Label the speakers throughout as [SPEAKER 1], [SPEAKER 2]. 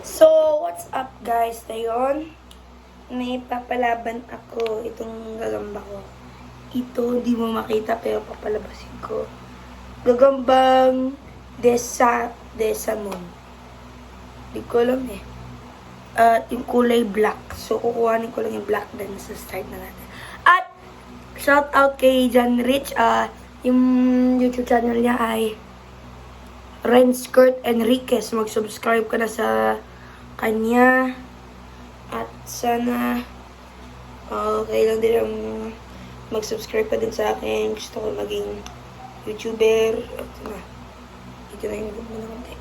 [SPEAKER 1] So, what's up guys? Ngayon, may papalaban ako itong gagamba ko. Ito, di mo makita pero papalabasin ko. Gagambang Desamon. Di ko alam eh. At yung kulay black. So, kukuhanin ko lang yung black din sa start na natin. At, shout out kay John Rich. Yung YouTube channel niya ay Renskirt Enriquez. Mag-subscribe ka na sa kanya. At sana okay lang din ang mag-subscribe pa din sa akin. Gusto ko maging YouTuber. At na. Dito na yung gumana na konti.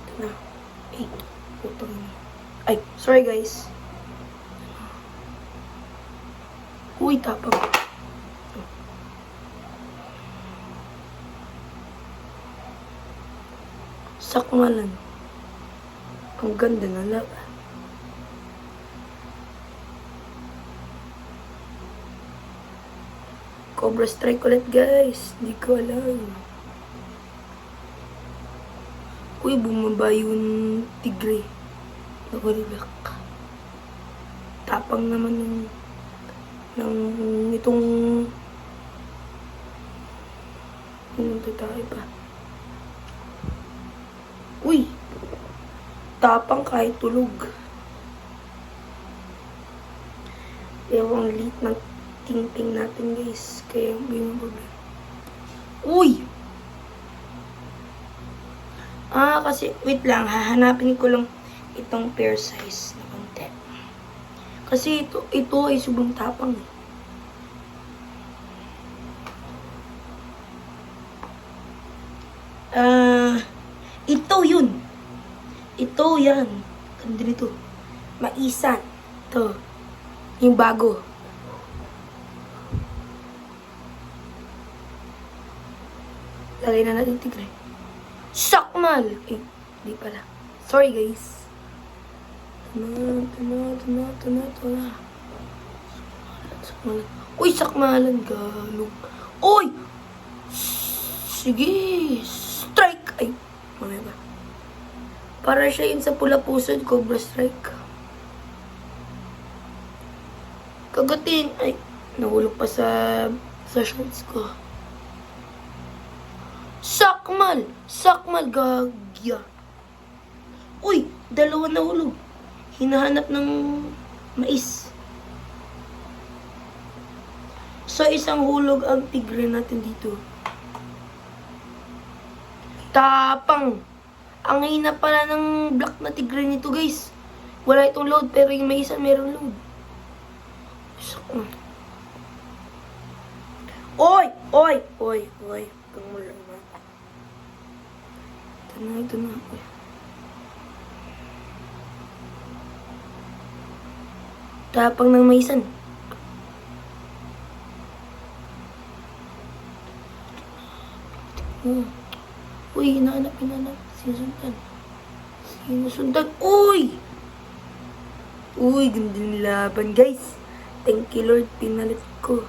[SPEAKER 1] Ito na. Ay, putang. Ay, sorry guys. Uy, tapang. Sakmalan. Ang ganda na laba. Cobra Strike ulit guys. Hindi ko alam. Uy, bumaba yung tigre. Nakulibak. Tapang naman ng itong tayo pa. Uy! Tapang kahit tulog. Pero ang liit ng tingting natin guys. Kaya bumababa. Uy! Kasi wait lang. Hahanapin ko lang itong pair size na konti. Kasi ito ay sobrang tapang eh. Ito yun. Ito yan. Ganda nito. Maisan. Ito. Yung bago. Lagay na natin tigre. Sakmal! Eh, di pala. Sorry guys. Tuna. Sakmalan. Uy, sakmalan. Galong. Uy! Sige. Strike! Ay, mamaya ba? Para siya yun sa pula pusod, Cobra Strike. Kagatin. Ay, nahulog pa sa shorts ko. Sakmal! Sakmal, gagya. Uy, dalawa nahulog. Hinahanap ng mais. So, isang hulog ang tigre natin dito. Tapang. Ang hina pala ng black na tigre nito, guys. Wala itong load, pero yung may isa meron load. Oy! Pangmula naman. Ito na. Tapang ng maisan. Uy, hinahanap. Sinusundan. Uy, ganda ng laban, guys. Thank you, Lord. Pinalit ko.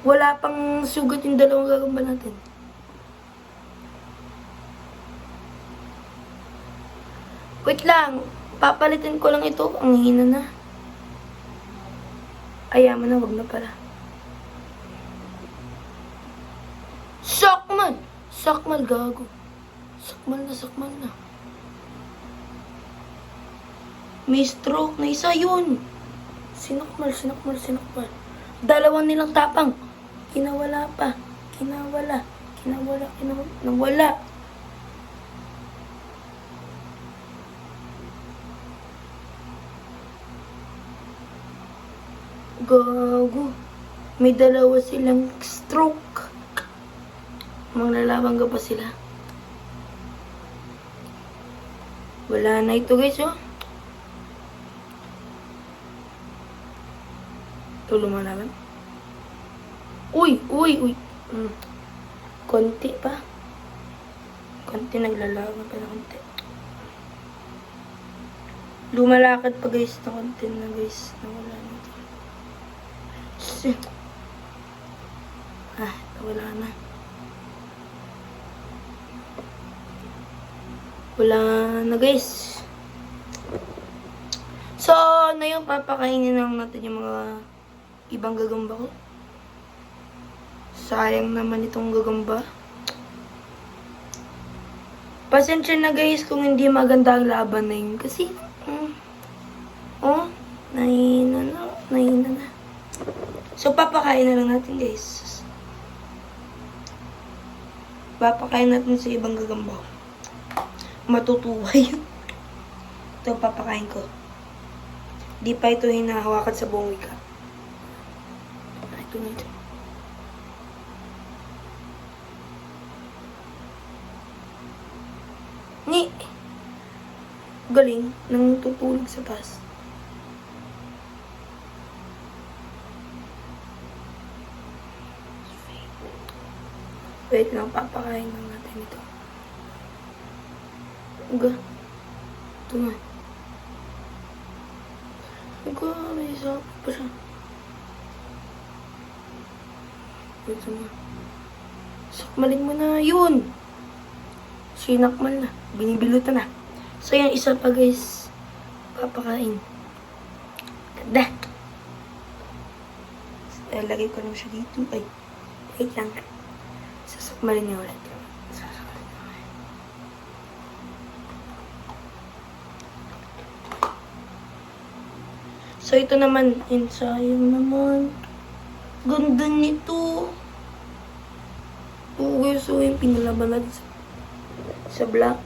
[SPEAKER 1] Wala pang sugat yung dalawang gagamba natin. Wait lang. Papalitin ko lang ito. Ang hina na. Ayaman na, wag na pala. Sakmal, gago. Sakmal na. May stroke na isa yun. Sinakmal. Dalawa nilang tapang. Kinawala pa. Nawala. Gago. May dalawa silang stroke. Manglalaban ka pa sila. Wala na ito guys, oh. Ito lumalaban. Uy. Konti pa. Naglalaban pa na konti. Lumalakad pa guys na konti na guys. Nawala na ito. Wala na. Wala na guys. So, na yung papakainin lang natin yung mga ibang gagamba ko. Sayang naman itong gagamba. Pasensya na guys kung hindi maganda ang laban na yun. Kasi, nahina na. So, papakain na lang natin guys. Papakain natin sa ibang gagamba. Matutuwa yun. Ito, papakain ko. Di pa ito hinahawakan sa buong wika. Ito na ito. Galing. Nang tutulog sa taas. Wait lang, papakain lang natin ito. Ito nga. May isa pa siya. Ito nga. Sakmalin mo na yun. Sinakmal na. Binibilutan na. So, yan isa pa guys. Papakain. Ganda. Lagay ko lang siya dito. Ay, wait lang. Sasakmalin niya ulit. So, ito naman. Sayang naman. Ganda nito. Oo guys, so yung pinalaban natin sa black.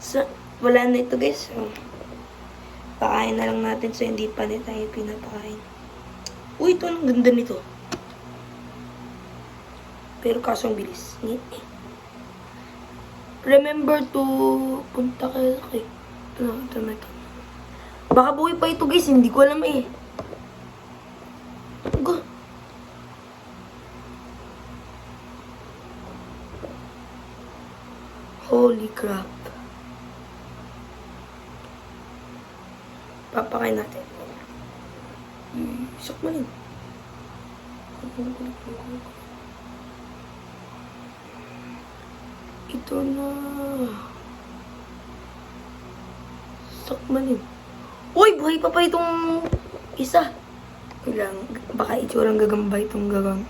[SPEAKER 1] So, wala na ito guys. Pakain na lang natin so hindi pa din tayo pinapakain. Uy, ito ang ganda nito. Pero kaso ang bilis. Remember to punta kayo kay. Ito na ito. Baka buhay pa ito guys, hindi ko alam eh. Holy crap. Papakain natin. Sakmalin. Ito na. Sakmalin. Uy, buhay pa itong isa. Kailang, baka itsurang gagamba itong gagang.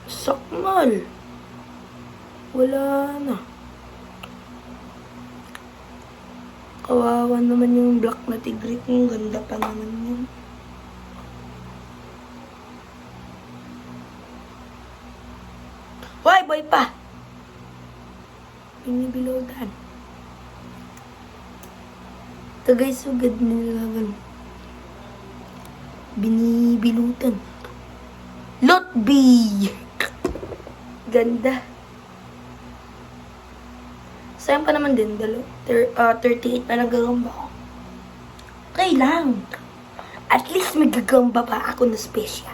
[SPEAKER 1] Sakmal. Wala na. Kawawa naman yung black na tigrit. Ang ganda pa naman yun. Hoy, boy pa! Binibilodan. Ito guys, so good nila. Binibilutan. Lot B! Ganda. Sayang pa naman din. 38 pa nagagamba ko. Okay lang. At least may gagamba pa ako na special.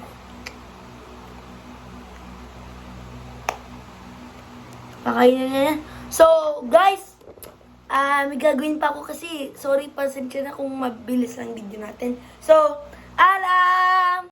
[SPEAKER 1] Pakainin na yan. So, guys, may gagawin pa ako kasi sorry, pasensya na kung mabilis lang video natin. So, alam!